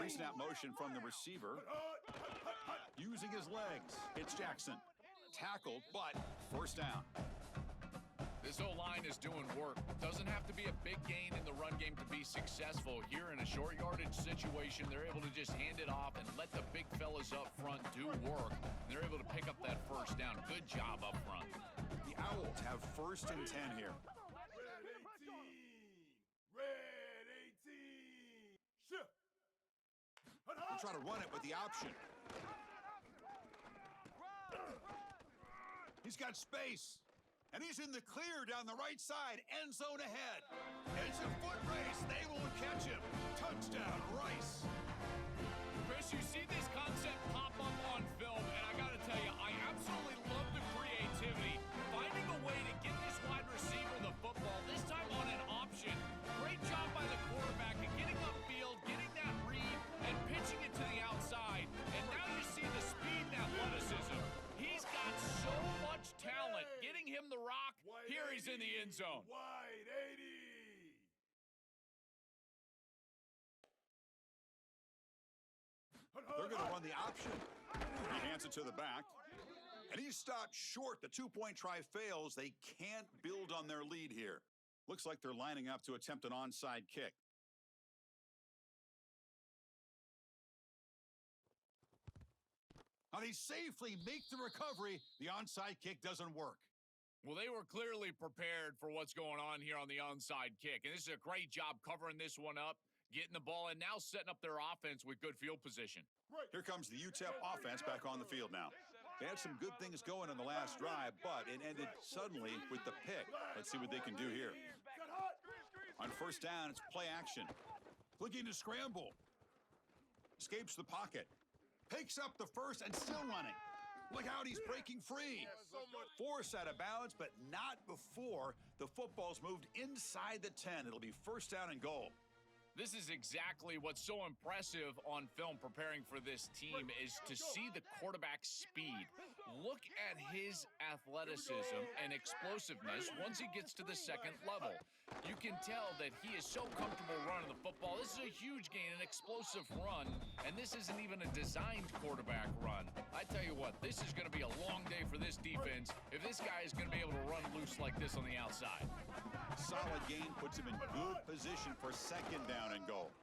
Pre-snap motion from the receiver. Using his legs. It's Jackson. Tackled, but first down. This O-line is doing work. Doesn't have to be a big gain in the run game to be successful. Here in a short yardage situation, they're able to just hand it off and let the big fellas up front do work. They're able to pick up that first down. Good job up front. The Owls have first and 10 here. Red 18! Red 18! Shift! They'll try to run it with the option. He's got space. And he's in the clear down the right side. End zone ahead. It's a foot race. They won't catch him. Touchdown, Rice. Chris, you see this concept pop up on film, and I got to tell you, I absolutely love the creativity. Finding a way to get this wide receiver the football, this time on an option. Great job by the quarterback at getting upfield, getting that read, and pitching it to the outside. And now you see the speed and athleticism. He's got so much talent. Getting him the rock, here he's in the end zone. Wide 80! They're going to run the option. He hands it to the back. And he's stopped short. The two-point try fails. They can't build on their lead here. Looks like they're lining up to attempt an onside kick. Now they safely make the recovery. The onside kick doesn't work. Well, they were clearly prepared for what's going on here on the onside kick. And this is a great job covering this one up, getting the ball, and now setting up their offense with good field position. Here comes the UTEP offense back on the field now. They had some good things going in the last drive, but it ended suddenly with the pick. Let's see what they can do here. On first down, it's play action. Looking to scramble. Escapes the pocket. Picks up the first and still running. Look out, he's breaking free. Forced out of bounds, but not before the football's moved inside the 10. It'll be first down and goal. This is exactly what's so impressive on film preparing for this team is to see the quarterback's speed. Look at his athleticism and explosiveness once he gets to the second level. You can tell that he is so comfortable running the football. This is a huge gain, an explosive run, and this isn't even a designed quarterback run. I tell you what, this is going to be a long day for this defense if this guy is going to be able to run loose like this on the outside. Solid gain puts him in good position for second down and goal.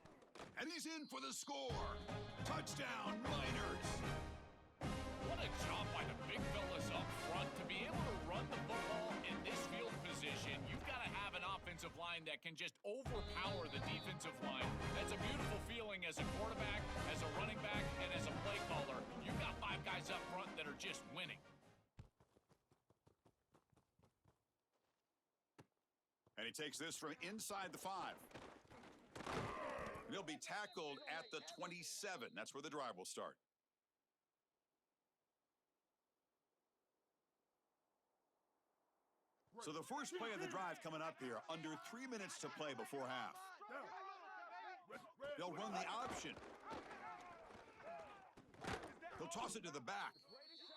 And he's in for the score. Touchdown, Miners. What a job by the big fellas up front. To be able to run the football in this field position, you've got to have an offensive line that can just overpower the defensive line. That's a beautiful feeling as a quarterback, as a running back, and as a play caller. You've got five guys up front that are just winning. And he takes this from inside the 5. And he'll be tackled at the 27. That's where the drive will start. So the first play of the drive coming up here, under 3 minutes to play before half. They'll run the option. He'll toss it to the back.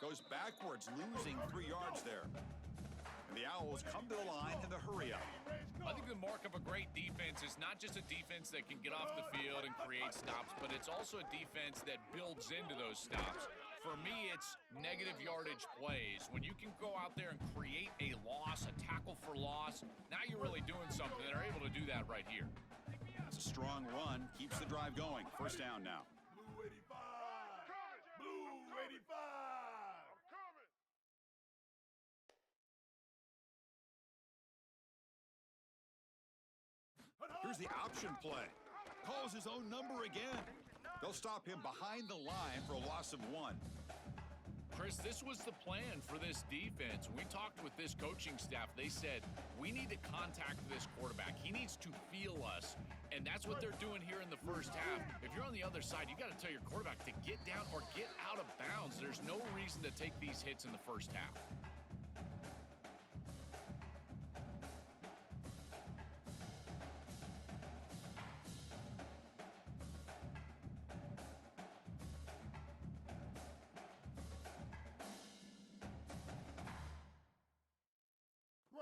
Goes backwards, losing 3 yards there. And the Owls come to the line in the hurry up. I think the mark of a great defense is not just a defense that can get off the field and create stops, but it's also a defense that builds into those stops. For me, it's negative yardage plays. When you can go out there and create a loss, a tackle for loss, now you're really doing something. They're able to do that right here. That's a strong run. Keeps the drive going. First down now. Blue 85! Blue 85! Here's the option play. Calls his own number again. They'll stop him behind the line for a loss of 1. Chris, this was the plan for this defense. When we talked with this coaching staff, they said, we need to contact this quarterback. He needs to feel us, and that's what they're doing here in the first half. If you're on the other side, you got to tell your quarterback to get down or get out of bounds. There's no reason to take these hits in the first half.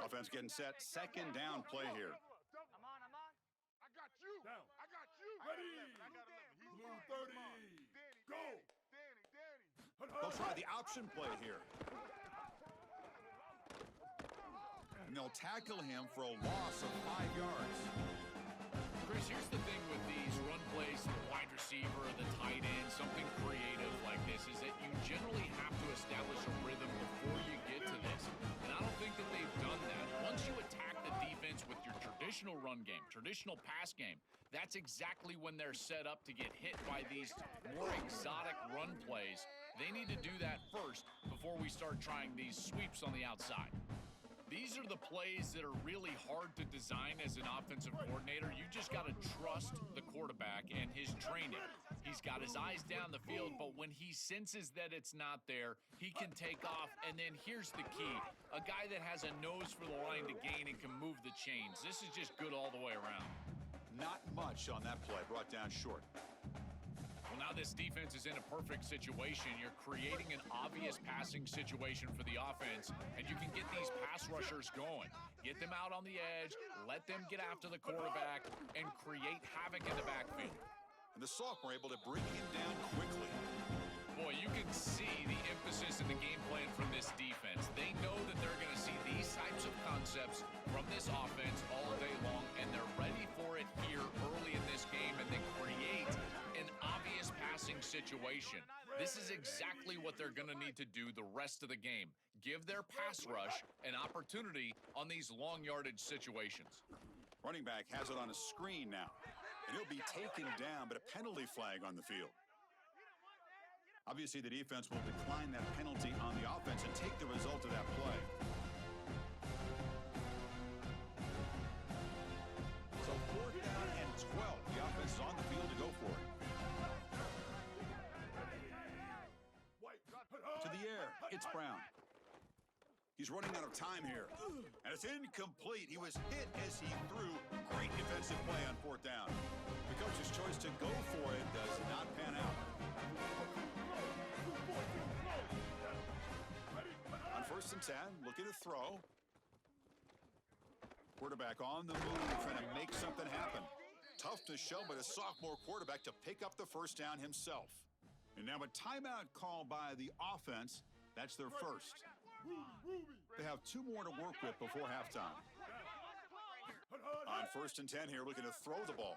Offense getting set. Second down play here. I'm on. I got you. Down. I got you. Ready. Blue try the option play here. And they'll tackle him for a loss of 5 yards. Chris, here's the thing with these run plays, the wide receiver, the tight end, something creative like this is that you generally have to establish a rhythm before you get to this. And I don't think that they've done that. Once you attack the defense with your traditional run game, traditional pass game, that's exactly when they're set up to get hit by these more exotic run plays. They need to do that first before we start trying these sweeps on the outside. These are the plays that are really hard to design as an offensive coordinator. You just got to trust the quarterback and his training. He's got his eyes down the field, but when he senses that it's not there, he can take off. And then here's the key. A guy that has a nose for the line to gain and can move the chains. This is just good all the way around. Not much on that play, brought down short. Well, now this defense is in a perfect situation. You're creating an obvious passing situation for the offense, and you can get these pass rushers going. Get them out on the edge, let them get after the quarterback, and create havoc in the backfield. And the sophomore able to bring him down quickly. Boy, you can see the emphasis in the game plan from this defense. They know that they're going to see these types of concepts from this offense all day long, and they're ready for it here early in this game, and they create an obvious passing situation. This is exactly what they're going to need to do the rest of the game. Give their pass rush an opportunity on these long yardage situations. Running back has it on a screen now, and he'll be taken down, but a penalty flag on the field. Obviously, the defense will decline that penalty on the offense and take the result of that play. So 4th down and 12. The offense is on the field to go for it. To the air, it's Brown. He's running out of time here. And it's incomplete. He was hit as he threw. Great defensive play on 4th down. The coach's choice to go for it does not pan out. On 1st and 10, looking to throw. Quarterback on the move, trying to make something happen. Tough to show, but a sophomore quarterback to pick up the 1st down himself. And now a timeout call by the offense. That's their first. They have 2 more to work with before halftime. On 1st and 10 here, looking to throw the ball.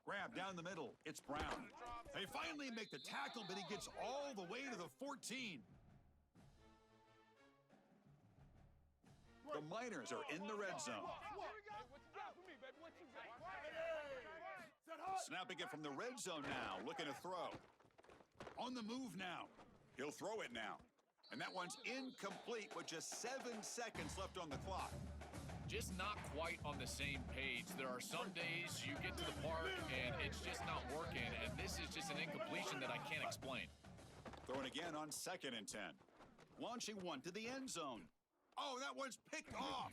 Grab down the middle. It's Brown. They finally make the tackle, but he gets all the way to the 14. The Miners are in the red zone. Snapping it from the red zone now, looking to throw. On the move now. He'll throw it now. And that one's incomplete with just 7 seconds left on the clock. Just not quite on the same page. There are some days you get to the park and it's just not working, and this is just an incompletion that I can't explain. Throwing again on 2nd and 10. Launching one to the end zone. Oh, that one's picked off.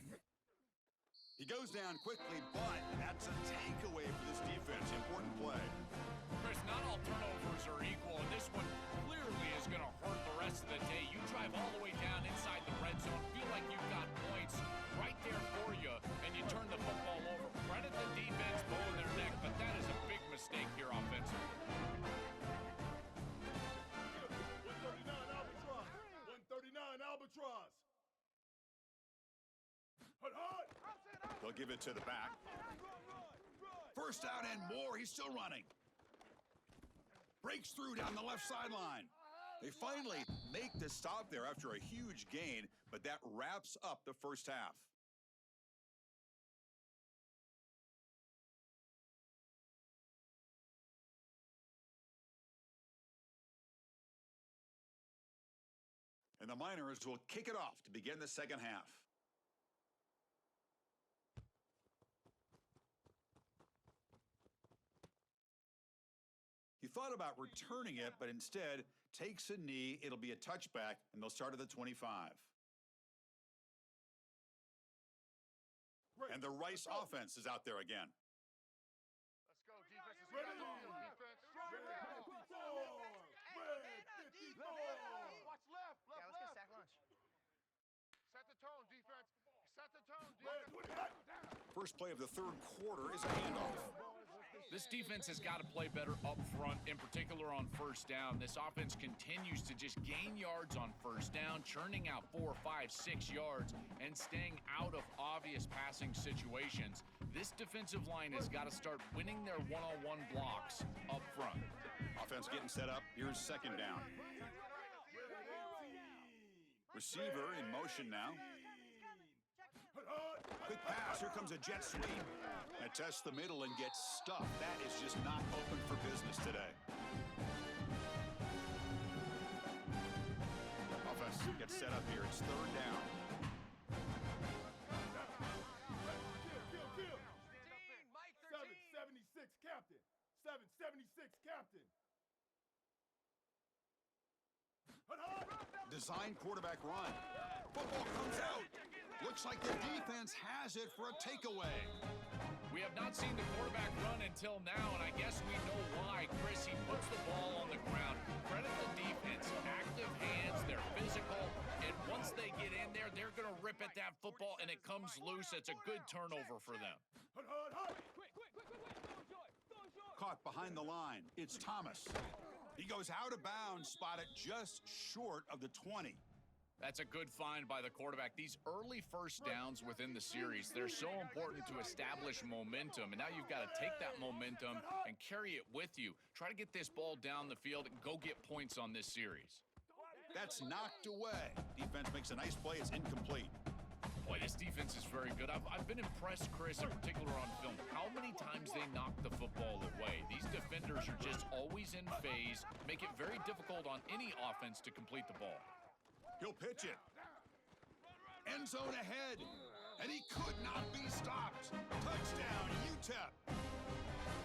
He goes down quickly, but that's a takeaway for this defense. Important play. Chris, not all turnovers are equal, and this one clearly is going to hurt the rest of the day. You drive all the way down inside the red zone, feel like you've got points right there for you, and you turn the football over. Credit the defense pulling their neck, but that is a big mistake here offensively. 139 Albatross. 139 Albatross. They'll give it to the back. 1st down and more. He's still running. Breaks through down the left sideline. They finally make the stop there after a huge gain, but that wraps up the 1st half. And the Miners will kick it off to begin the 2nd half. He thought about returning it, but instead takes a knee. It'll be a touchback, and they'll start at the 25. And the Rice offense is out there again. Let's go, defense. Let's go, defense. Watch left. Yeah, let's get sack lunch. Set the tone, defense. Set the tone, defense. First play of the 3rd quarter is a handoff. This defense has got to play better up front, in particular on first down. This offense continues to just gain yards on first down, churning out 4, 5, 6 yards, and staying out of obvious passing situations. This defensive line has got to start winning their one-on-one blocks up front. Offense getting set up. Here's second down. Receiver in motion now. Quick pass. Here comes a jet sweep. And tests the middle and gets stuffed. That is just not open for business today. Offense gets set up here. It's third down. Kill. 776 captain. 776 captain. Design quarterback run. Football comes out. Looks like the defense has it for a takeaway. We have not seen the quarterback run until now, and I guess we know why. Chris, he puts the ball on the ground. Credit the defense. Active hands, they're physical, and once they get in there, they're going to rip at that football, and it comes loose. It's a good turnover for them. Caught behind the line. It's Thomas. He goes out of bounds, spotted just short of the 20. That's a good find by the quarterback. These early first downs within the series, they're so important to establish momentum. And now you've got to take that momentum and carry it with you. Try to get this ball down the field and go get points on this series. That's knocked away. Defense makes a nice play. It's incomplete. Boy, this defense is very good. I've been impressed, Chris, in particular on film, how many times they knock the football away. These defenders are just always in phase, make it very difficult on any offense to complete the ball. He'll pitch it. End zone ahead. And he could not be stopped. Touchdown, UTEP.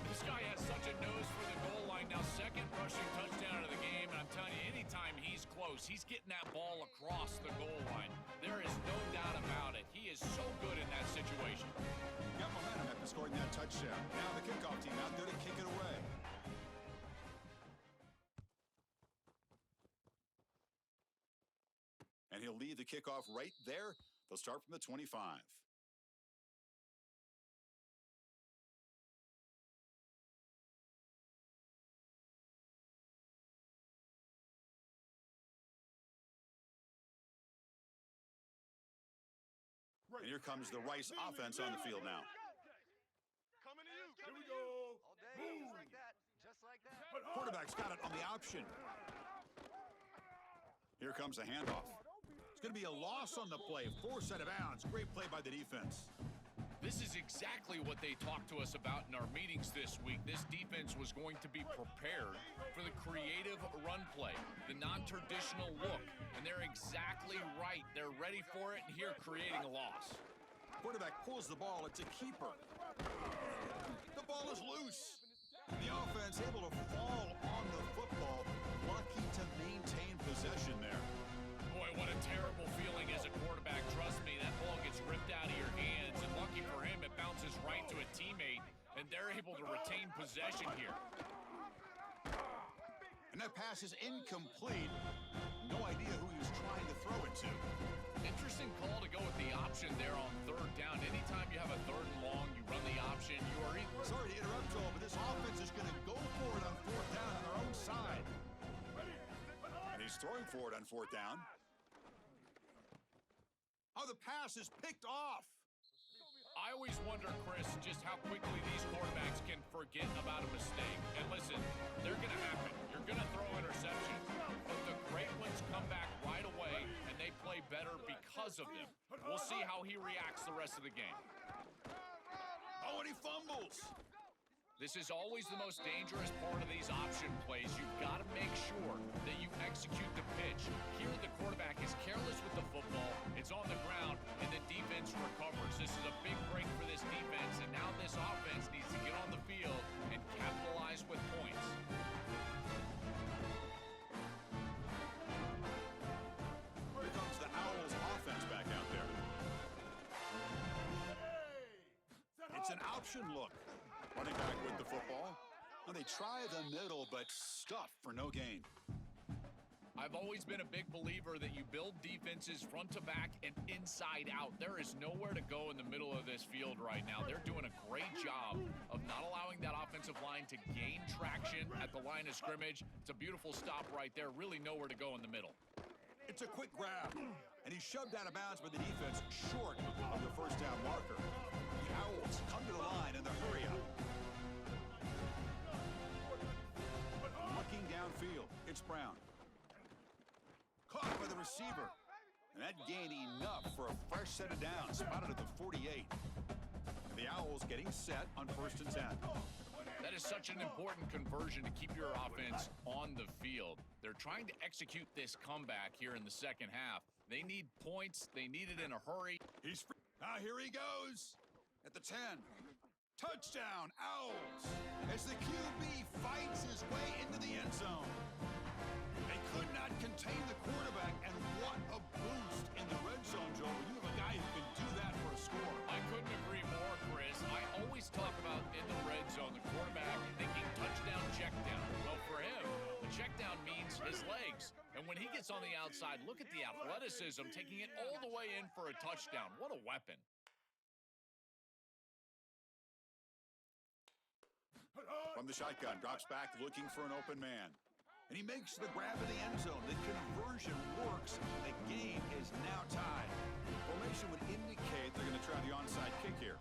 This guy has such a nose for the goal line. Now, second rushing touchdown of the game. And I'm telling you, anytime he's close, he's getting that ball across the goal line. There is no doubt about it. He is so good in that situation. Got momentum after scoring that touchdown. Now the kickoff team out there to kick it away. And he'll lead the kickoff right there. They'll start from the 25. And here comes the Rice offense on the field now. Coming to you. Here we go. All day, just like that. Just like that. Quarterback's got it on the option. Here comes a handoff. It's going to be a loss on the play. Force out of bounds. Great play by the defense. This is exactly what they talked to us about in our meetings this week. This defense was going to be prepared for the creative run play, the non-traditional look, and they're exactly right. They're ready for it, and here creating a loss. Quarterback pulls the ball. It's a keeper. The ball is loose. The offense able to fall on the football. Lucky to maintain possession there. Boy, what a terrible feeling as a quarterback. Trust me, that ball gets ripped out of your hands, and lucky for him, it bounces right to a teammate, and they're able to retain possession here. And that pass is incomplete. No idea who he was trying to throw it to. Interesting call to go with the option there on third down. Anytime you have a third and long, you run the option. You are Sorry to interrupt, Joel, but this offense is going to go for it on fourth down on their own side. And he's throwing for it on fourth down. Oh, the pass is picked off. I always wonder, Chris, just how quickly these quarterbacks can forget about a mistake. And listen, they're going to happen. You're going to throw interceptions. But the great ones come back right away, and they play better because of them. We'll see how he reacts the rest of the game. Oh, and he fumbles. This is always the most dangerous part of these option plays. You've got to make sure that you execute the pitch. Here, the quarterback is careless with the football. It's on the ground, and the defense recovers. This is a big break for this defense, and now this offense needs to get on the field and capitalize with points. Here comes the Owls offense back out there. It's an option look. Running back with the football. Now they try the middle, but stuff for no gain. I've always been a big believer that you build defenses front to back and inside out. There is nowhere to go in the middle of this field right now. They're doing a great job of not allowing that offensive offensive line to gain traction at the line of scrimmage. It's a beautiful stop right there. Really nowhere to go in the middle. It's a quick grab, and he's shoved out of bounds by the defense short of the first down marker. The Owls come to the line in the hurry up. Looking downfield, it's Brown. Caught by the receiver. And that gained enough for a fresh set of downs, spotted at the 48. The Owls getting set on 1st and 10. That is such an important conversion to keep your offense on the field. They're trying to execute this comeback here in the second half. They need points. They need it in a hurry. He's free. Here he goes at the 10. Touchdown, Owls, as the QB fights his way into the end zone. They could not contain the quarterback, and what a boost in the red zone, Joel. You have a guy who can do that for a score. I couldn't agree more, Chris. I always talk about in the red zone, the quarterback thinking touchdown, check down. Well, for him, the check down means his legs. And when he gets on the outside, look at the athleticism, taking it all the way in for a touchdown. What a weapon. From the shotgun, drops back looking for an open man. And he makes the grab in the end zone. The conversion works. The game is now tied. Formation would indicate they're going to try the onside kick here.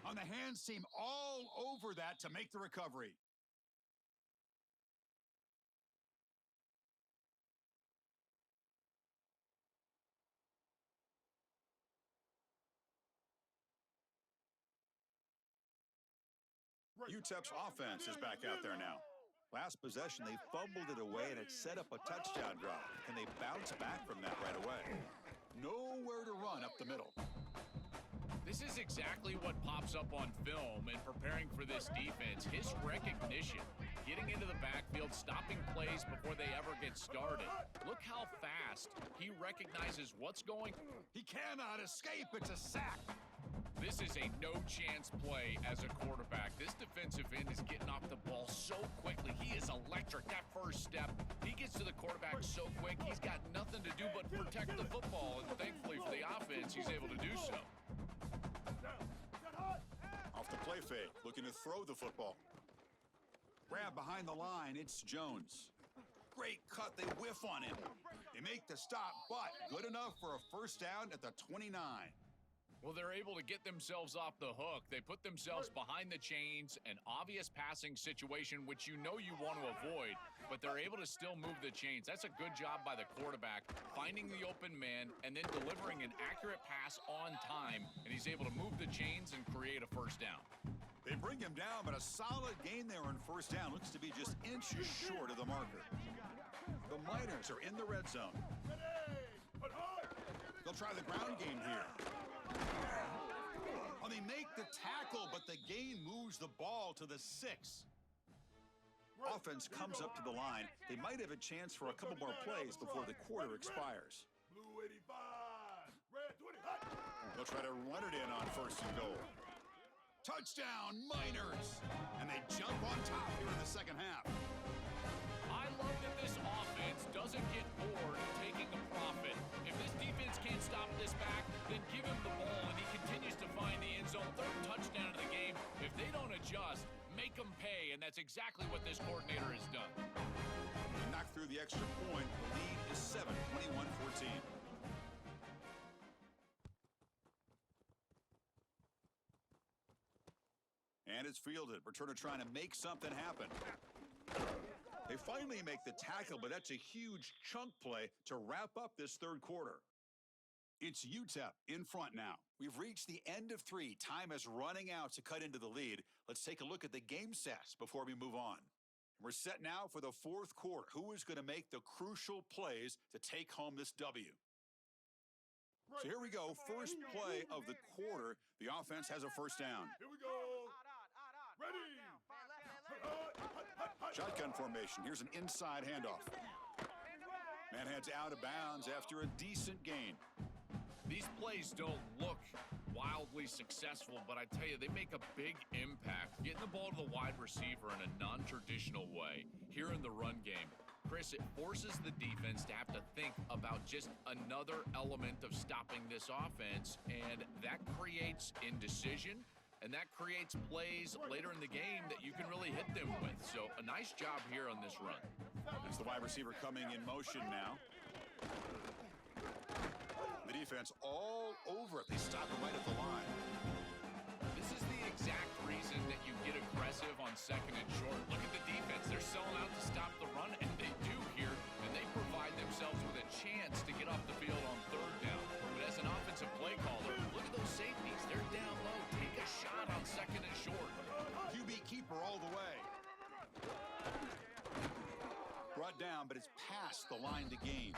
On the hands team all over that to make the recovery. UTEP's offense is back out there now. Last possession, they fumbled it away, and it set up a touchdown drive. Can they bounce back from that right away? Nowhere to run up the middle. This is exactly what pops up on film in preparing for this defense. His recognition, getting into the backfield, stopping plays before they ever get started. Look how fast he recognizes what's going. He cannot escape. It's a sack. This is a no-chance play as a quarterback. This defensive end is getting off the ball so quickly. He is electric. That first step, he gets to the quarterback so quick, he's got nothing to do but protect the football. And thankfully for the offense, he's able to do so. Off the play fake, looking to throw the football. Grab behind the line, it's Jones. Great cut, they whiff on him. They make the stop, but good enough for a first down at the 29. Well, they're able to get themselves off the hook. They put themselves behind the chains, an obvious passing situation, which you know you want to avoid, but they're able to still move the chains. That's a good job by the quarterback, finding the open man and then delivering an accurate pass on time, and he's able to move the chains and create a first down. They bring him down, but a solid gain there on first down. Looks to be just inches short of the marker. The Miners are in the red zone. They'll try the ground game here. Oh, they make the tackle, but the gain moves the ball to the 6. Offense comes up to the line. They might have a chance for a couple more plays before the quarter expires. Blue 85. Red 20. They'll try to run it in on first and goal. Touchdown, Miners! And they jump on top here in the second half. I love that this offense doesn't get bored taking a profit. If this defense can't stop this back, then give him the ball, and he continues to find the end zone. Third touchdown of the game. If they don't adjust, make them pay, and that's exactly what this coordinator has done. They knock through the extra point. The lead is 7, 21-14. And it's fielded. Returner trying to make something happen. They finally make the tackle, but that's a huge chunk play to wrap up this third quarter. It's UTEP in front now. We've reached the end of 3. Time is running out to cut into the lead. Let's take a look at the game stats before we move on. We're set now for the fourth quarter. Who is going to make the crucial plays to take home this W? So here we go. First play of the quarter. The offense has a first down. Here we go. Ready. Shotgun formation. Here's an inside handoff. Man heads out of bounds after a decent gain. These plays don't look wildly successful, but I tell you, they make a big impact. Getting the ball to the wide receiver in a non-traditional way here in the run game. Chris, it forces the defense to have to think about just another element of stopping this offense, and that creates indecision, and that creates plays later in the game that you can really hit them with. So a nice job here on this run. There's the wide receiver coming in motion now. The defense all over it. They stop it right at the line. This is the exact reason that you get aggressive on second and short. Look at the defense. They're selling out to stop the run, and they do here, and they provide themselves with a chance to get off the field on third down. But as an offensive play caller, look at those safeties. They're down low. Take a shot on second and short. QB keeper all the way. Brought down, but it's past the line to gain.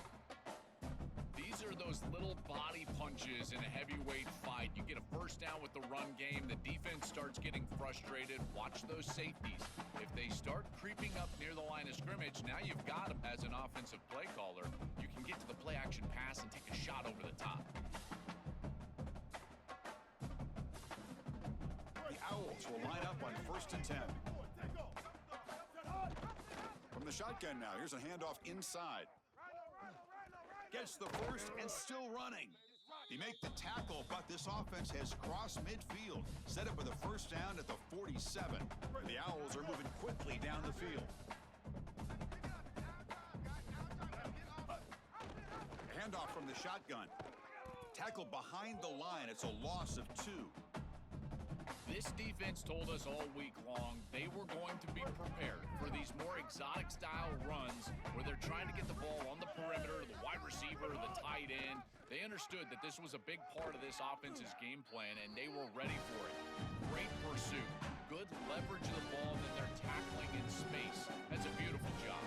These are those little body punches in a heavyweight fight. You get a first down with the run game. The defense starts getting frustrated. Watch those safeties. If they start creeping up near the line of scrimmage, now you've got them as an offensive play caller. You can get to the play action pass and take a shot over the top. The Owls will line up on 1st and 10. From the shotgun now, here's a handoff inside. Gets the first and still running. They make the tackle, but this offense has crossed midfield. Set up with a first down at the 47. The Owls are moving quickly down the field. Handoff from the shotgun. Tackle behind the line. It's a loss of 2. This defense told us all week long they were going to be prepared for these more exotic style runs where they're trying to get the ball on the perimeter, the wide receiver, the tight end. They understood that this was a big part of this offense's game plan, and they were ready for it. Great pursuit, good leverage of the ball, and then they're tackling in space. That's a beautiful job.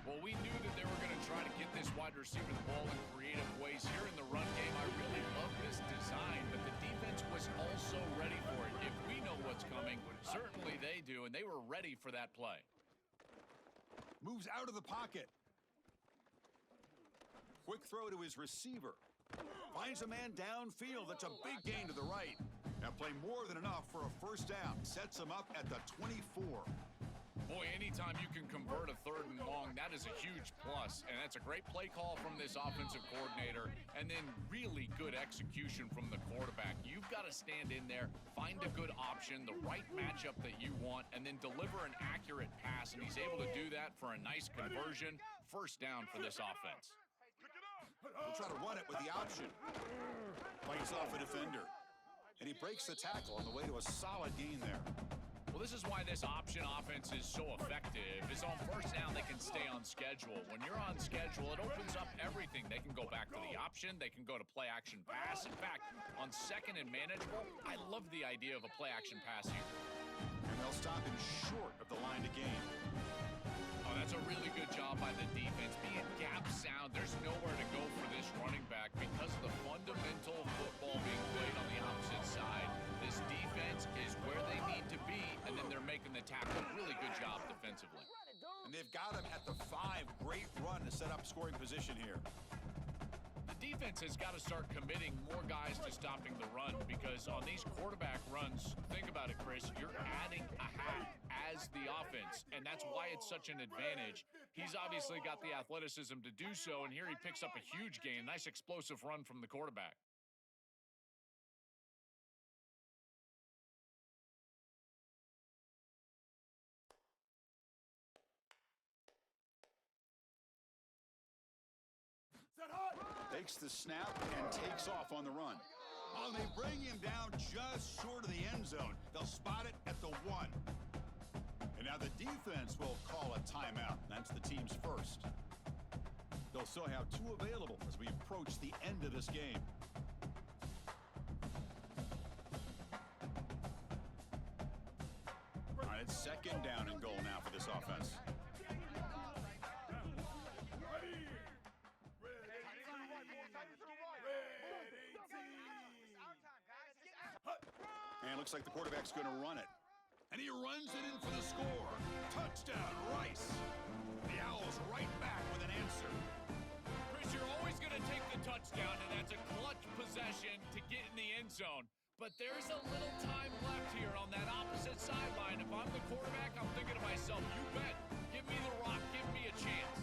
Well, we knew that they were going to try to get this wide receiver the ball in creative ways here in the run game. I really love this design, but the defense was also ready for it. If we know what's coming, certainly they do, and they were ready for that play. Moves out of the pocket. Quick throw to his receiver. Finds a man downfield. That's a big gain to the right. That play more than enough for a first down. Sets him up at the 24. Boy, anytime you can convert a 3rd and long, that is a huge plus. And that's a great play call from this offensive coordinator. And then really good execution from the quarterback. You've got to stand in there, find a good option, the right matchup that you want, and then deliver an accurate pass. And he's able to do that for a nice conversion. First down for this offense. He'll try to run it with the option. Fights off a defender. And he breaks the tackle on the way to a solid gain there. Well, this is why this option offense is so effective. Is on first down, they can stay on schedule. When you're on schedule, it opens up everything. They can go back to the option. They can go to play action pass. In fact, on second and manageable, I love the idea of a play action pass here. And they'll stop him short of the line to gain. Oh, that's a really good job by the defense. Being gap sound, there's nowhere to go for this running back because of the fundamental football being played on the opposite side. This defense is where they need to be, and then they're making the tackle. Really good job defensively. And they've got him at the 5. Great run to set up scoring position here. The defense has got to start committing more guys to stopping the run because on these quarterback runs, think about it, Chris, you're adding a hat as the offense, and that's why it's such an advantage. He's obviously got the athleticism to do so, and here he picks up a huge gain. Nice explosive run from the quarterback. Takes the snap and takes off on the run. Oh, they bring him down just short of the end zone. They'll spot it at the 1. And now the defense will call a timeout. That's the team's first. They'll still have 2 available as we approach the end of this game. All right, it's 2nd down and goal now for this offense. And looks like the quarterback's going to run it. And he runs it in for the score. Touchdown, Rice. The Owls right back with an answer. Chris, you're always going to take the touchdown, and that's a clutch possession to get in the end zone. But there's a little time left here on that opposite sideline. If I'm the quarterback, I'm thinking to myself, you bet. Give me the rock. Give me a chance.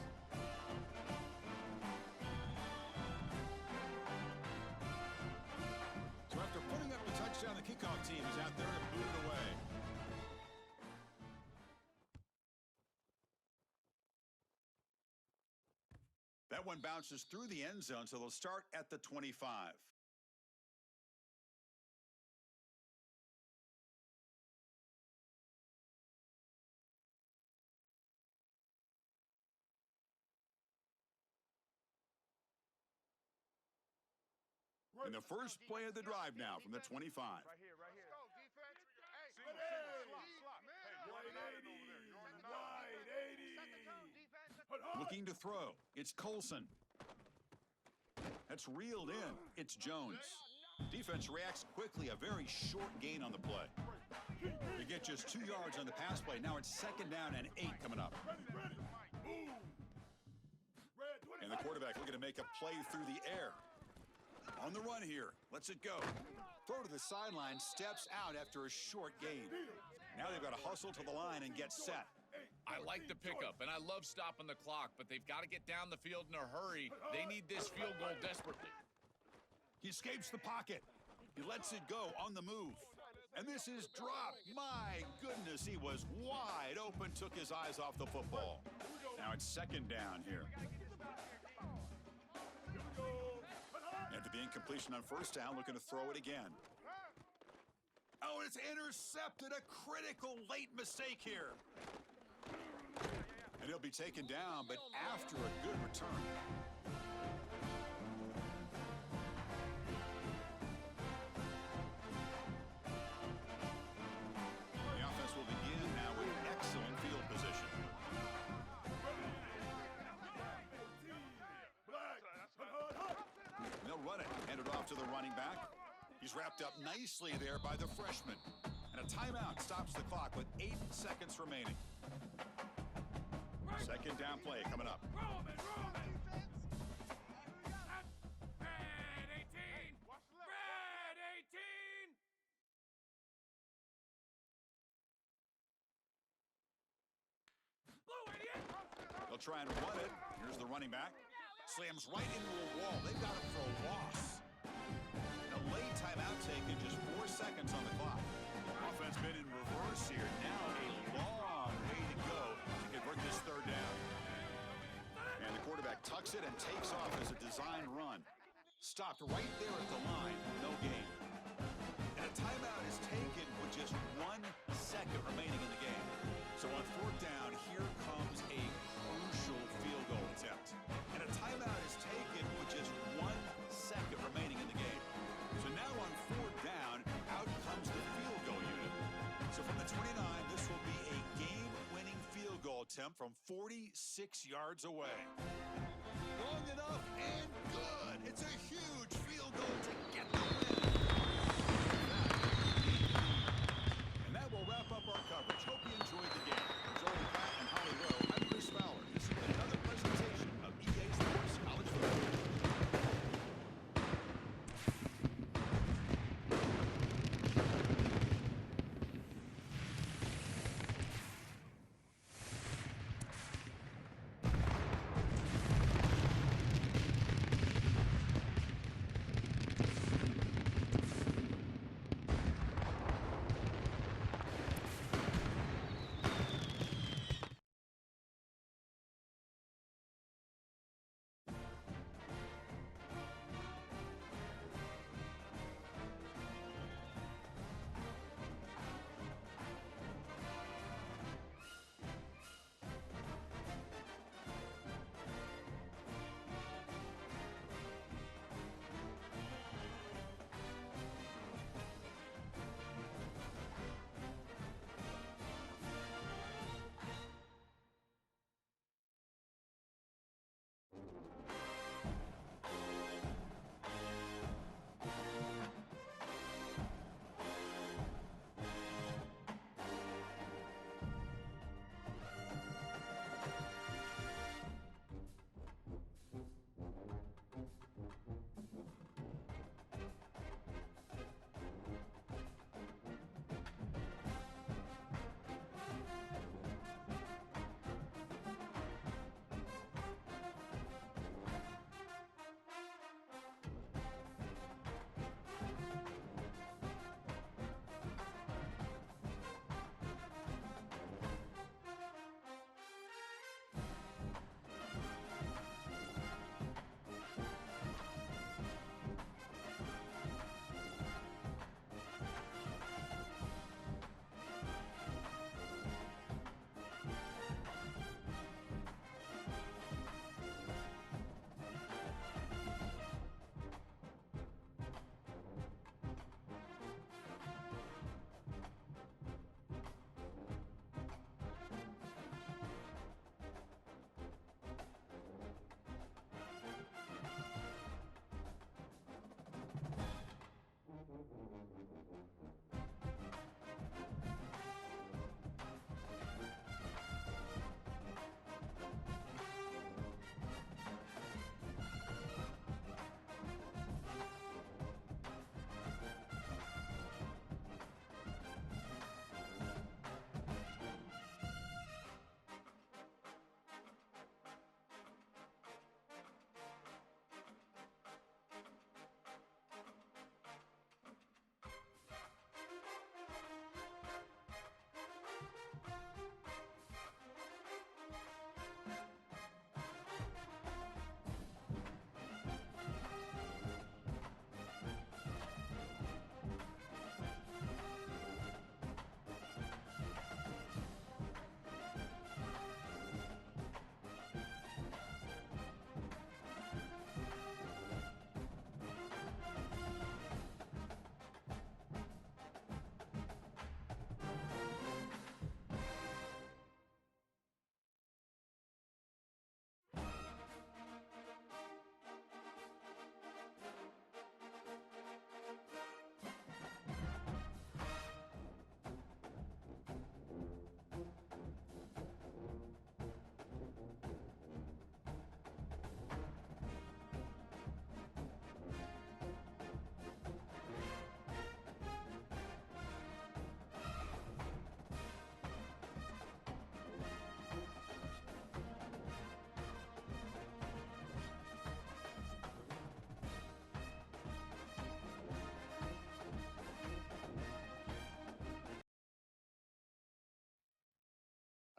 So after putting up the touchdown, the kickoff team is out there to boot it away. That one bounces through the end zone, so they'll start at the 25. In the first play of the drive now from the 25. Right here, right here. Let's go, defense. Hey, Single, slot, single. slot. Hey, you Wide already know 80. it over there. You already know it. Wide 80. Set the tone, defense. Hut, hut. Looking to throw. It's Colson. That's reeled in. It's Jones. Defense reacts quickly. A very short gain on the play. They get just 2 yards on the pass play. Now it's 2nd down and 8 coming up. Ready, ready. Move. Red 20. And the quarterback looking to make a play through the air. On the run here. Lets it go. Throw to the sideline. Steps out after a short gain. Now they've got to hustle to the line and get set. I like the pickup, and I love stopping the clock, but they've got to get down the field in a hurry. They need this field goal desperately. He escapes the pocket. He lets it go on the move. And this is dropped. My goodness, he was wide open, took his eyes off the football. Now it's 2nd down here. After the incompletion on 1st down, looking to throw it again. Oh, it's intercepted. A critical late mistake here. And he'll be taken down, but after a good return. The offense will begin now with excellent field position. Black. Hut, hut, hut. And they'll run it. Hand it off to the running back. He's wrapped up nicely there by the freshman. And a timeout stops the clock with 8 seconds remaining. 2nd down play coming up. Roman, Roman. Red 18. Watch the left. Red 18. Blue idiot. They'll try and run it. Here's the running back. Slams right into a wall. They've got him for a loss. A late timeout taken, just 4 seconds on the clock. Offense been in reverse here. Now a long way to go to convert this 3rd down. And the quarterback tucks it and takes off as a design run. Stopped right there at the line. No gain. And a timeout is taken with just 1 second remaining in the game. So on 4th down, here comes a crucial field goal attempt. And a timeout is taken with just 1 second remaining in the game. So now on 4th down, out comes the field goal unit. So from the 29, this will be a game-winning field goal attempt from 46 yards away. Long enough and good. It's a huge field goal to get the win. And that will wrap up our coverage. Hope you enjoyed the game. For Joel Pratt and Holly Rowe, I'm Chris Fowler. This has been another presentation of EA Sports College Football.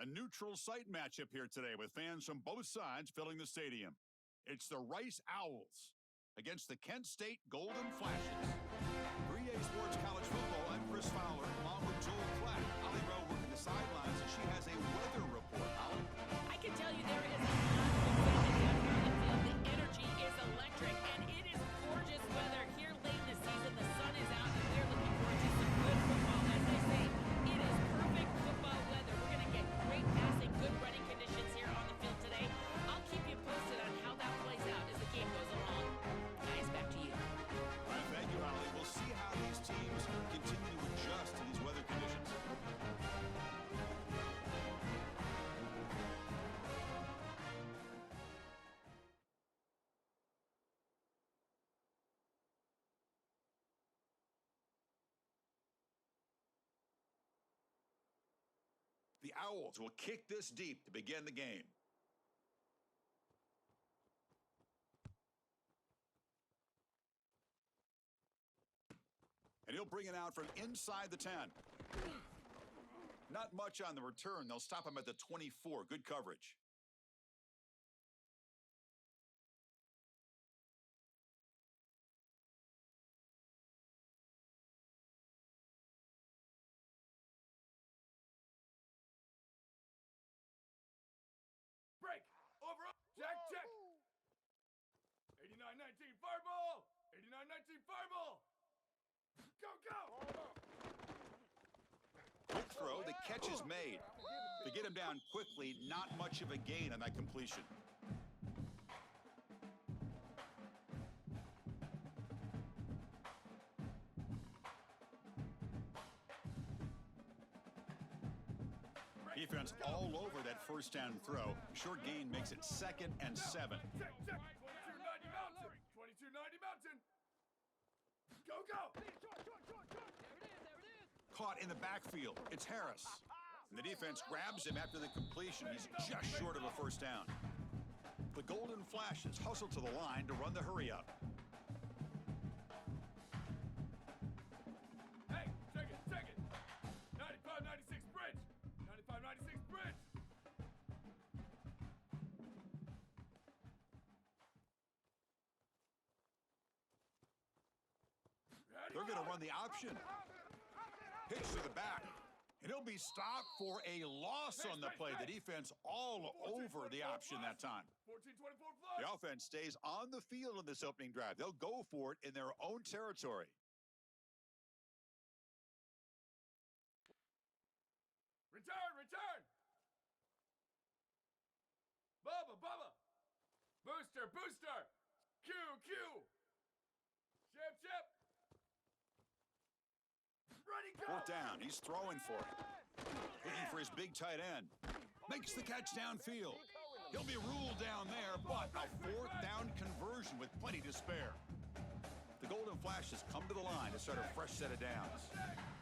A neutral site matchup here today with fans from both sides filling the stadium. It's the Rice Owls against the Kent State Golden Flashes. For EA Sports College Football, I'm Chris Fowler along with Joel Klatt. Holly Rowe working the sidelines and she has a weather report. Holly? I can tell you there is a lot of excitement down here on the field. The energy is electric and it is gorgeous weather here late in the season. The sun is out and we're looking forward to some good football. As they say, it is perfect football weather. We're going to get great passing, good running conditions here on the field today. I'll keep you posted on how that plays out as the game goes along. Guys, back to you. All right, thank you, Holly. We'll see how these teams continue to adjust to these weather conditions. The Owls will kick this deep to begin the game. And he'll bring it out from inside the 10. Not much on the return. They'll stop him at the 24. Good coverage. Break. Over. Check, check. 89-19 fireball. 89-19 fireball. Go, go. Quick throw. The catch is made. To get him down quickly, not much of a gain on that completion. Defense all over that first down throw. Short gain makes it 2nd and 7. Check, check. 22-90 mountain. 22-90 mountain. Go, go. Caught in the backfield. It's Harris. And the defense grabs him after the completion. He's just short of a first down. The Golden Flashes hustle to the line to run the hurry up. Hey, check it, check it. 95-96 bridge. 95-96 bridge. They're going to run the option. Pitch to the back. And he'll be stopped for a loss on the play. The defense all over the option that time. 14-24 The plus. offense stays on the field in this opening drive. They'll go for it in their own territory. Return, return. Bubba, Bubba. Booster, booster. Q, Q. Chip, chip. Ready, go. 4th down. He's throwing for it. Looking for his big tight end. Makes the catch downfield. He'll be ruled down there, but a 4th down conversion with plenty to spare. The Golden Flashes come to the line to start a fresh set of downs.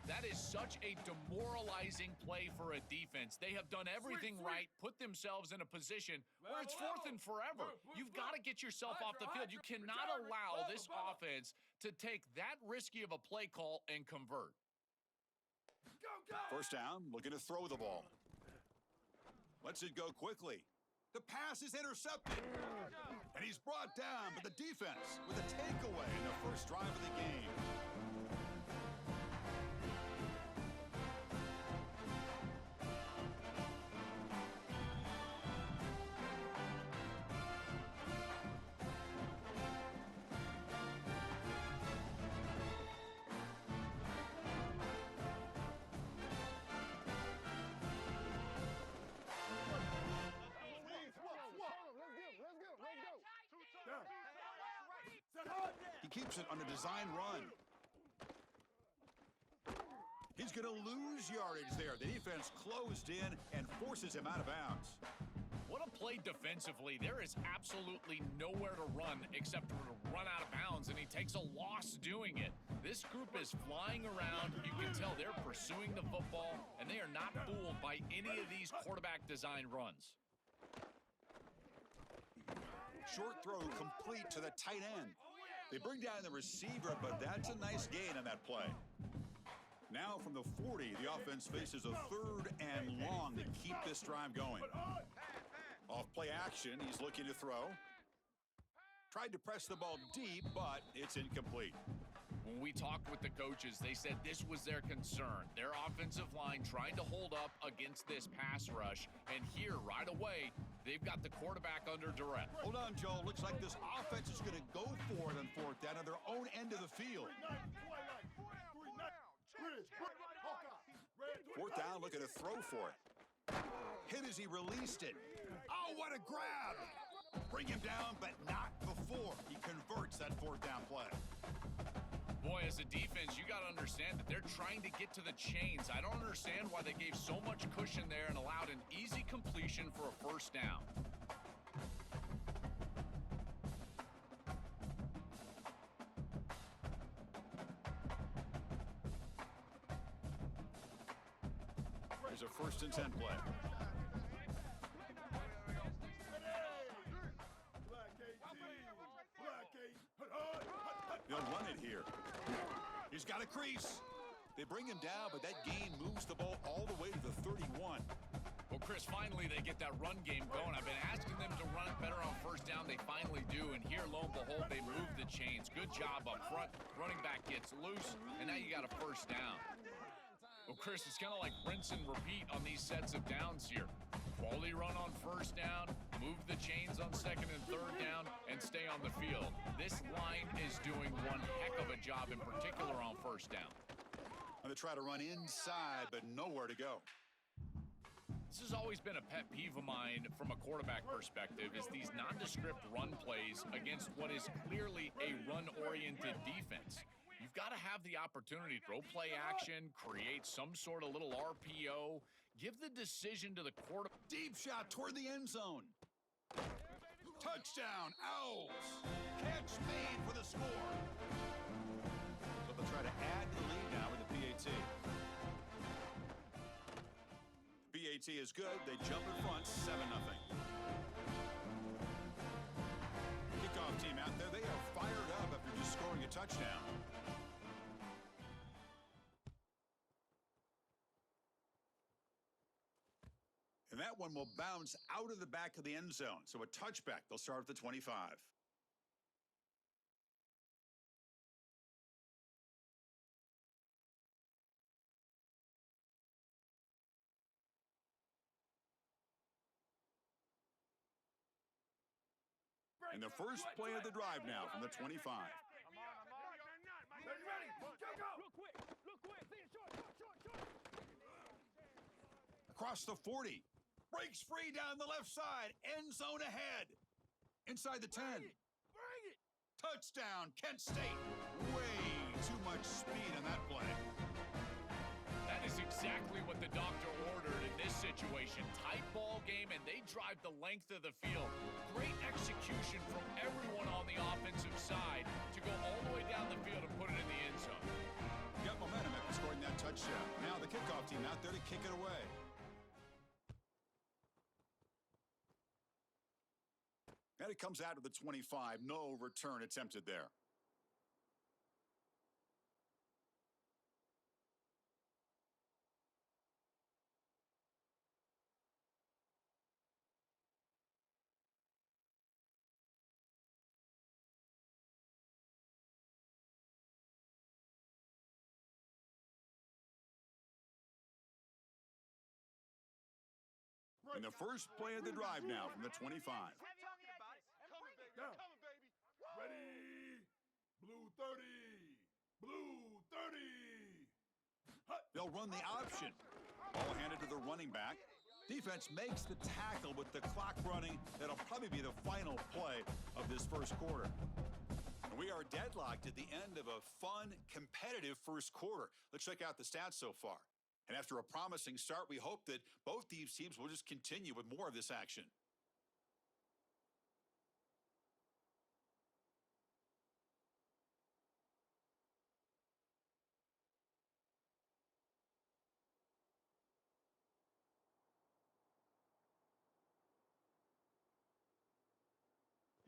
That is such a demoralizing play for a defense. They have done everything right, put themselves in a position where it's 4th and forever. You've got to get yourself off the field. You cannot allow this offense to take that risky of a play call and convert. Go, go. First down, looking to throw the ball. Lets it go quickly. The pass is intercepted. And he's brought down, but the defense with a takeaway in the first drive of the game. He keeps it on a design run. He's going to lose yardage there. The defense closed in and forces him out of bounds. What a play defensively. There is absolutely nowhere to run except for to run out of bounds, and he takes a loss doing it. This group is flying around. You can tell they're pursuing the football, and they are not fooled by any of these quarterback design runs. Short throw complete to the tight end. They bring down the receiver, but that's a nice gain on that play. Now from the 40, the offense faces a 3rd and long to keep this drive going. Off play action, he's looking to throw. Tried to press the ball deep, but it's incomplete. When we talked with the coaches, they said this was their concern. Their offensive line trying to hold up against this pass rush. And here, right away, they've got the quarterback under duress. Hold on, Joe. Looks like this offense is going to go for it on 4th down at their own end of the field. 4th down, looking to throw for it. Hit as he released it. Oh, what a grab! Bring him down, but not before he converts that 4th down play. Boy, as a defense, you got to understand that they're trying to get to the chains. I don't understand why they gave so much cushion there and allowed an easy completion for a 1st down. There's a 1st and 10 play. They'll run it here. He's got a crease. They bring him down, but that gain moves the ball all the way to the 31. Well, Chris, finally they get that run game going. I've been asking them to run it better on 1st down. They finally do, and here, lo and behold, they move the chains. Good job up front. Running back gets loose, and now you got a 1st down. Well, Chris, it's kind of like rinse and repeat on these sets of downs here. Quality run on 1st down, move the chains on 2nd and 3rd down, and stay on the field. This line is doing one heck of a job, in particular on 1st down. And they try to run inside, but nowhere to go. This has always been a pet peeve of mine from a quarterback perspective, is these nondescript run plays against what is clearly a run-oriented defense. You've got to have the opportunity to throw play action, create some sort of little RPO, give the decision to the quarterback. Deep shot toward the end zone. Touchdown, Owls. Catch made for the score. So they'll try to add to the lead now with the PAT. PAT is good. They jump in front, 7-0. Kickoff team out there. They are fired up after just scoring a touchdown. And that one will bounce out of the back of the end zone. So a touchback. They'll start at the 25. And the first play of the drive now from the 25. Ready, ready. Go, go. Look quick. See it short. Across the 40. Breaks free down the left side. End zone ahead. Inside the 10. Bring it. Touchdown, Kent State. Way too much speed on that play. That is exactly what the doctor ordered in this situation. Tight ball game, and they drive the length of the field. Great execution from everyone on the offensive side to go all the way down the field and put it in the end zone. Got momentum after scoring that touchdown. Now the kickoff team out there to kick it away. And it comes out of the 25. No return attempted there. And the first play of the drive now from the 25. Down. Ready. Blue 30. Blue 30. They'll run the option. Ball handed to the running back. Defense makes the tackle with the clock running. That'll probably be the final play of this first quarter. And we are deadlocked at the end of a fun, competitive first quarter. Let's check out the stats so far. And after a promising start, we hope that both these teams will just continue with more of this action.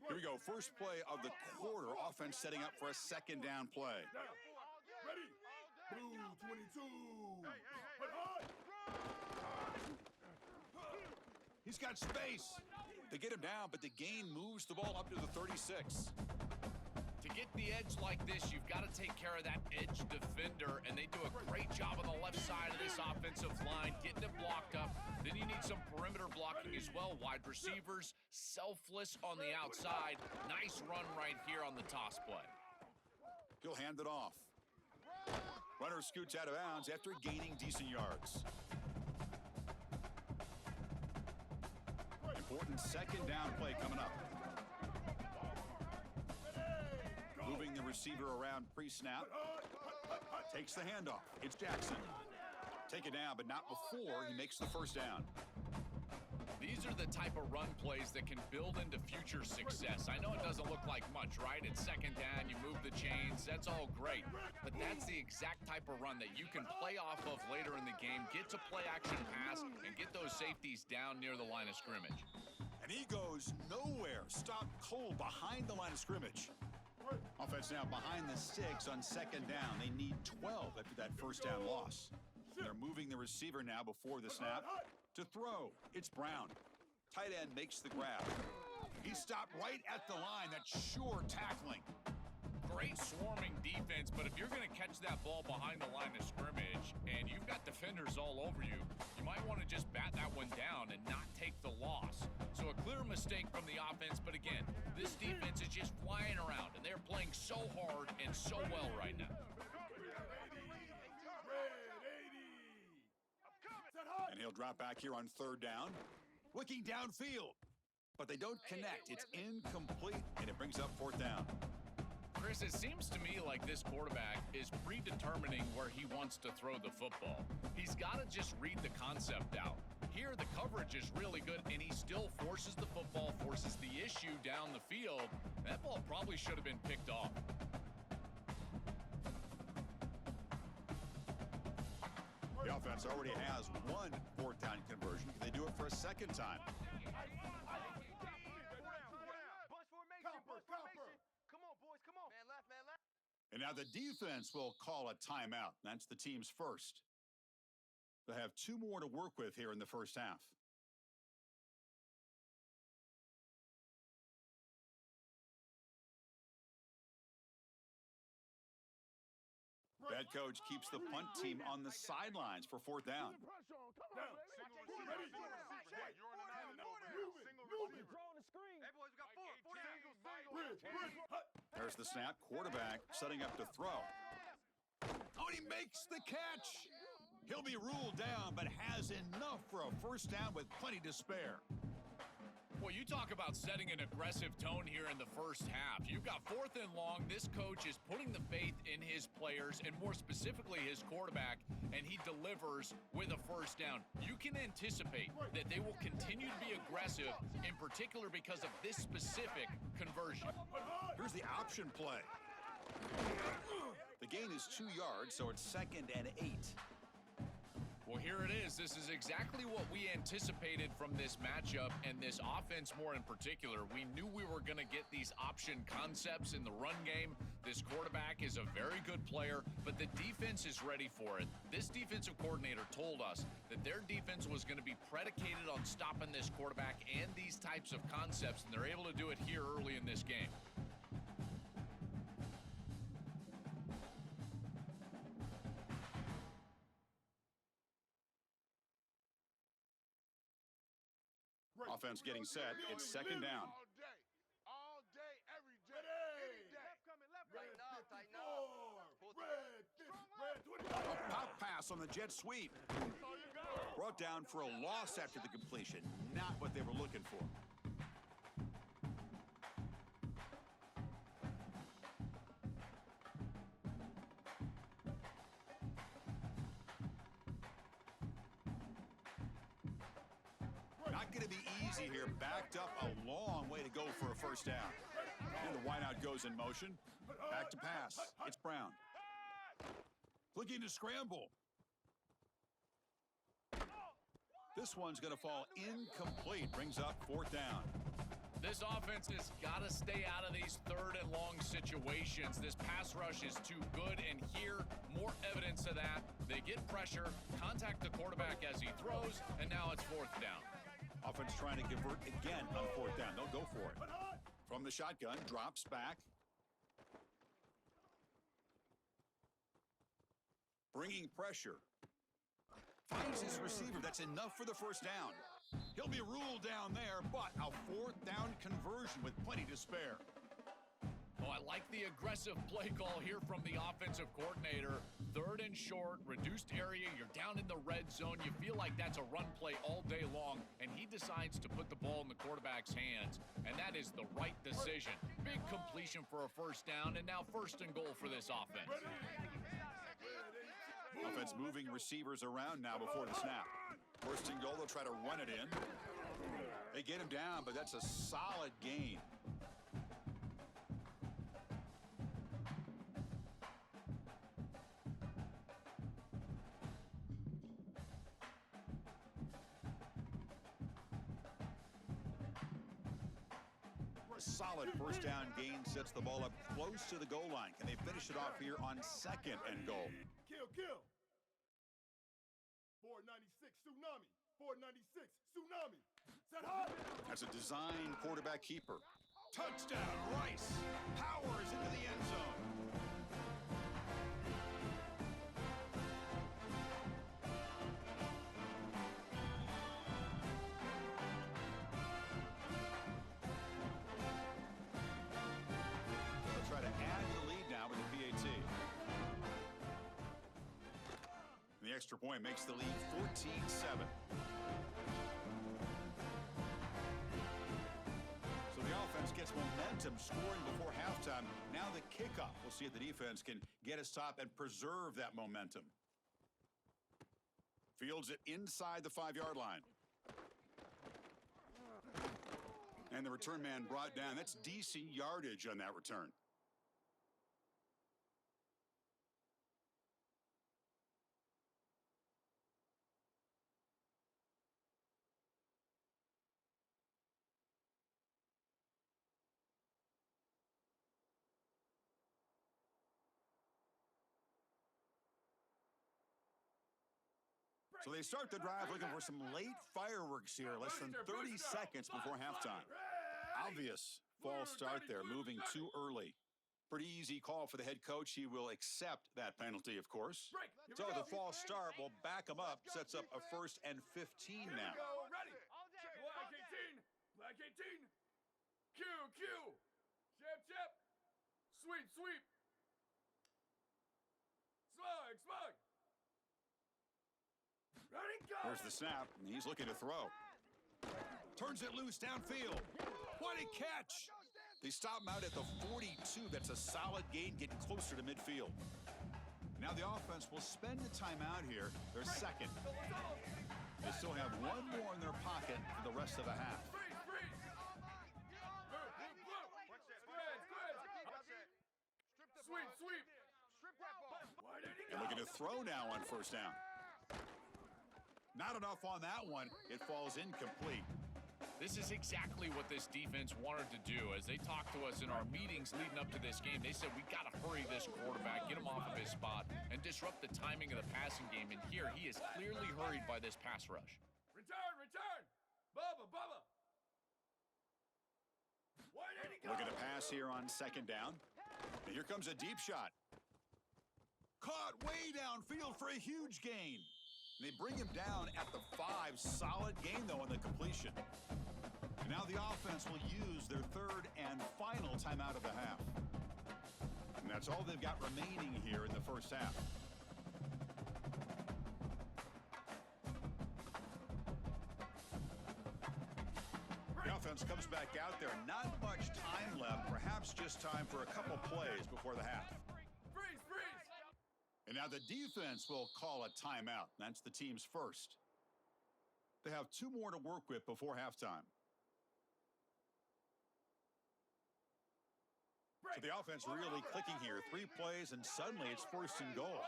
Here we go. First play of the quarter. Offense setting up for a second down play. Down. Ready. Blue 22. Hey, hey, hey, But hard. He's got space. They get him down, but the gain moves the ball up to the 36. To get the edge like this, you've got to take care of that edge defender, and they do a great job on the left side of this offensive line, getting it blocked up. Then you need some perimeter blocking as well. Wide receivers, selfless on the outside. Nice run right here on the toss play. He'll hand it off. Runner scoots out of bounds after gaining decent yards. Important second down play coming up. Moving the receiver around pre-snap. Takes the handoff. It's Jackson. Take it down, but not before he makes the first down. These are the type of run plays that can build into future success. I know it doesn't look like much, right? It's second down, you move the chains, that's all great. But that's the exact type of run that you can play off of later in the game, get to play action pass, and get those safeties down near the line of scrimmage. And he goes nowhere. Stop cold behind the line of scrimmage. Offense now behind the 6 on second down. They need 12 after that first down loss. They're moving the receiver now before the snap to throw. It's Brown. Tight end makes the grab. He stopped right at the line. That's sure tackling. Great swarming defense, but if you're going to catch that ball behind the line of scrimmage and you've got defenders all over you, you might want to just bat that one down and not take the loss. So a clear mistake from the offense, but again, this defense is just flying around, and they're playing so hard and so well right now. And he'll drop back here on third down. Looking downfield, but they don't connect. It's incomplete, and it brings up fourth down. Chris, it seems to me like this quarterback is predetermining where he wants to throw the football. He's got to just read the concept out. Here, the coverage is really good, and he still forces the football, forces the issue down the field. That ball probably should have been picked off. The offense already has one fourth down conversion. Can they do it for a second time? And now the defense will call a timeout. That's the team's first. They have 2 more to work with here in the first half. Head coach keeps the punt team on the sidelines for fourth down. There's the snap. Quarterback setting up to throw. Oh, and he makes the catch. He'll be ruled down, but has enough for a first down with plenty to spare. Well, you talk about setting an aggressive tone here in the first half. You've got 4th and long. This coach is putting the faith in his players, and more specifically his quarterback, and he delivers with a first down. You can anticipate that they will continue to be aggressive, in particular because of this specific conversion. Here's the option play. The gain is 2 yards, so it's 2nd and 8. Well, here it is. This is exactly what we anticipated from this matchup and this offense more in particular. We knew we were going to get these option concepts in the run game. This quarterback is a very good player, but the defense is ready for it. This defensive coordinator told us that their defense was going to be predicated on stopping this quarterback and these types of concepts, and they're able to do it here early in this game. Offense getting set. It's second down. All day, every day. Left coming, left right now, tighten up. A pop pass on the jet sweep. Brought down for a loss after the completion. Not what they were looking for. Not going to be easy here. Backed up a long way to go for a first down. And the wideout goes in motion. Back to pass. It's Brown. Looking to scramble. This one's going to fall incomplete. Brings up fourth down. This offense has got to stay out of these 3rd and long situations. This pass rush is too good, and here, more more evidence of that. They get pressure, contact the quarterback as he throws, and now it's fourth down. Offense trying to convert again on fourth down. They'll go for it. From the shotgun, drops back. Bringing pressure. Finds his receiver. That's enough for the first down. He'll be ruled down there, but a fourth down conversion with plenty to spare. Oh, I like the aggressive play call here from the offensive coordinator. Third and short, reduced area, you're down in the red zone. You feel like that's a run play all day long, and he decides to put the ball in the quarterback's hands, and that is the right decision. Big completion for a first down, and now first and goal for this offense. Offense moving receivers around now before the snap. First and goal, they'll try to run it in. They get him down, but that's a solid gain. Solid first down gain sets the ball up close to the goal line. Can they finish it off here on second and goal? Kill. 496 Tsunami. 496 Tsunami. Set high. That's a design quarterback keeper. Touchdown, Rice. Powers into the end zone. They'll try to add to the lead now with the PAT. And the extra point makes the lead 14-7. Gets momentum scoring before halftime. Now the kickoff. We'll see if the defense can get a stop and preserve that momentum. Fields it inside the 5-yard line. And the return man brought down. That's decent yardage on that return. So they start the drive looking for some late fireworks here, less than 30 seconds before halftime. Obvious false start there, moving too early. Pretty easy call for the head coach. He will accept that penalty, of course. So the false start will back him up, sets up a 1st and 15 now. Ready. Black 18. Q. Chip. Sweep. Slug. Ready, go. There's the snap, and he's looking to throw. Turns it loose downfield. What a catch! They stop him out at the 42. That's a solid gain, getting closer to midfield. Now the offense will spend the timeout here. They're second. They still have one more in their pocket for the rest of the half. Freeze. Sweep. Why did he And go? looking to throw now on first down. Not enough on that one. It falls incomplete. This is exactly what this defense wanted to do. As they talked to us in our meetings leading up to this game, they said, we got to hurry this quarterback, get him off of his spot, and disrupt the timing of the passing game. And here, he is clearly hurried by this pass rush. Return. Bubba. Why did he go? Looking to pass here on second down. And here comes a deep shot. Caught way downfield for a huge gain. They bring him down at the 5. Solid gain, though, on the completion. And now the offense will use their 3rd and final timeout of the half. And that's all they've got remaining here in the first half. The offense comes back out there. Not much time left. Perhaps just time for a couple plays before the half. Freeze. And now the defense will call a timeout. That's the team's first. They have 2 more to work with before halftime. So the offense really clicking here. 3 plays, and suddenly it's first and goal.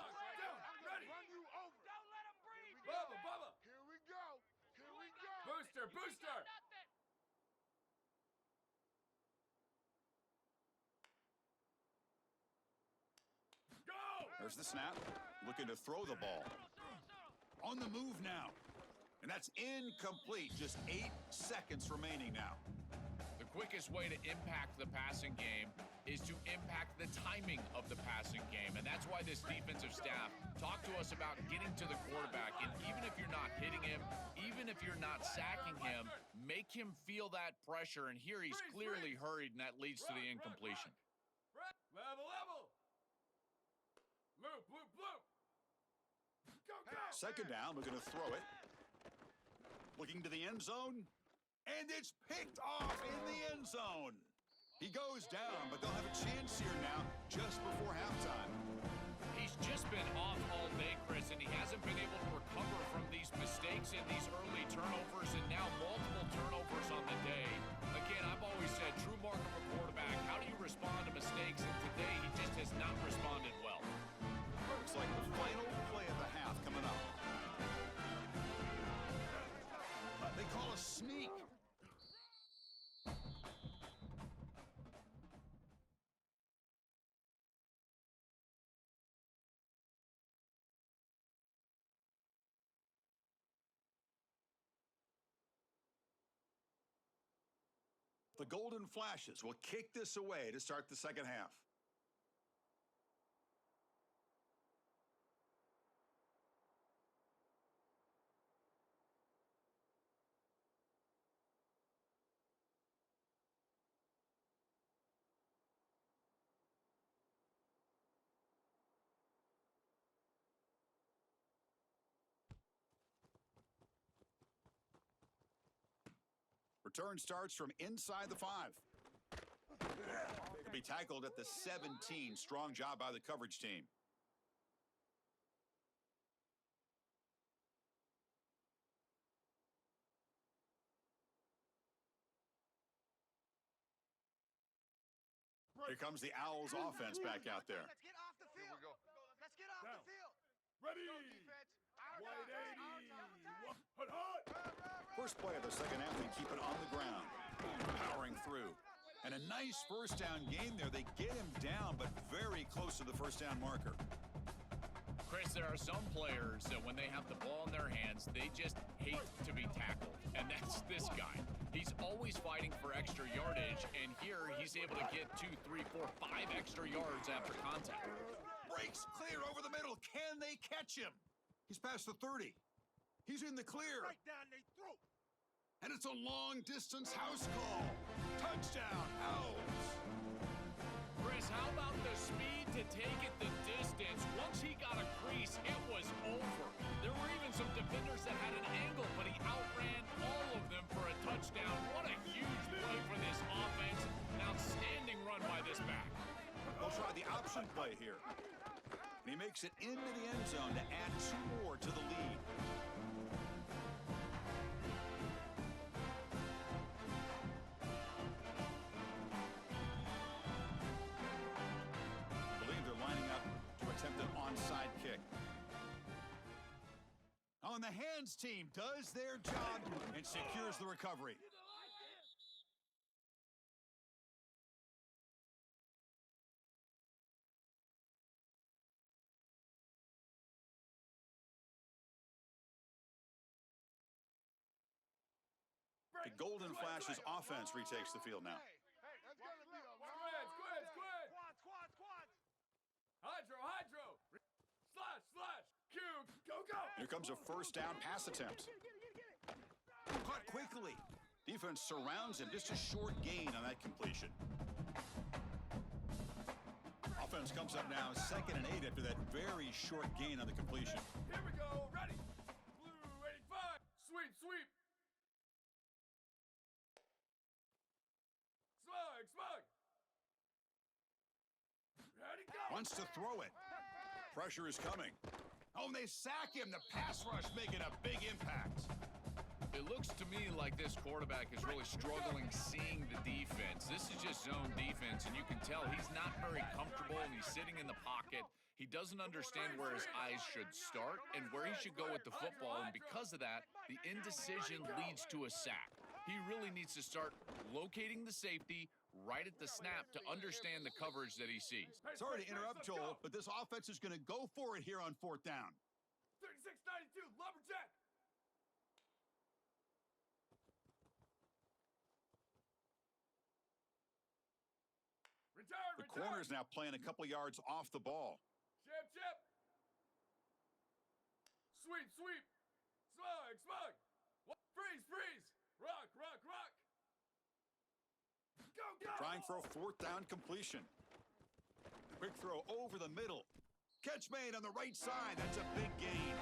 Ready. Run you over. Don't let him breathe. Bubba. Here we go. Booster. Go. There's the snap. Looking to throw the ball. On the move now. And that's incomplete. Just 8 seconds remaining now. The quickest way to impact the passing game is to impact the timing of the passing game. And that's why this defensive staff talked to us about getting to the quarterback. And even if you're not hitting him, even if you're not sacking him, make him feel that pressure. And here he's clearly hurried, and that leads to the incompletion. Level, level. Loop, loop, loop. Go, go. Second down, looking to throw it. Looking to the end zone. And it's picked off in the end zone. He goes down, but they'll have a chance here now just before halftime. He's just been off all day, Chris, and he hasn't been able to recover from these mistakes and these early turnovers, and now multiple turnovers on the day. Again, I've always said, true mark of a quarterback, how do you respond to mistakes? And today, he just has not responded well. Looks like the final play of the half coming up. They call a sneak. The Golden Flashes will kick this away to start the second half. Return starts from inside the 5. He'll be tackled at the 17. Strong job by the coverage team. Here comes the Owls offense back out there. Let's get off the field. Let's get off the field. Ready. Go defense. White 80. Hut, hut. First play of the second half, they keep it on the ground. Powering through. And a nice first down game there. They get him down, but very close to the first down marker. Chris, there are some players that when they have the ball in their hands, they just hate to be tackled. And that's this guy. He's always fighting for extra yardage, and here he's able to get 2, 3, 4, 5 extra yards after contact. Breaks clear over the middle. Can they catch him? He's past the 30. He's in the clear. Right down their throat. And it's a long-distance house call. Touchdown, Owls. Chris, how about the speed to take it the distance? Once he got a crease, it was over. There were even some defenders that had an angle, but he outran all of them for a touchdown. What a huge play for this offense. An outstanding run by this back. They'll try the option play here. And he makes it into the end zone to add 2 more to the lead. I believe they're lining up to attempt an onside kick. Oh, and the hands team does their job and secures the recovery. The Golden Flashes offense retakes the field now. Hey, that's gonna be a Squid, squid, squid. Squad. Hydro, hydro. Slash, slash. Q, go, go. Here comes a first down pass attempt. Caught quickly. Defense surrounds him. Just a short gain on that completion. Offense comes up now 2nd and 8 after that very short gain on the completion. Here we go. Ready. Blue 85. Sweep, sweep. Smug. Ready, go. Wants to throw it. Pressure is coming. Oh, and they sack him. The pass rush making a big impact. It looks to me like this quarterback is really struggling seeing the defense. This is just zone defense, and you can tell he's not very comfortable, and he's sitting in the pocket. He doesn't understand where his eyes should start and where he should go with the football, and because of that, the indecision leads to a sack. He really needs to start locating the safety right at the snap to understand the coverage that he sees. Sorry to interrupt, Joel, but this offense is going to go for it here on 4th down. 36-92, Lumberjack. The corner's now playing a couple yards off the ball. Chip. Sweep. Smug. Freeze. Rock. Go. Trying for a 4th down completion. Quick throw over the middle. Catch made on the right side. That's a big gain.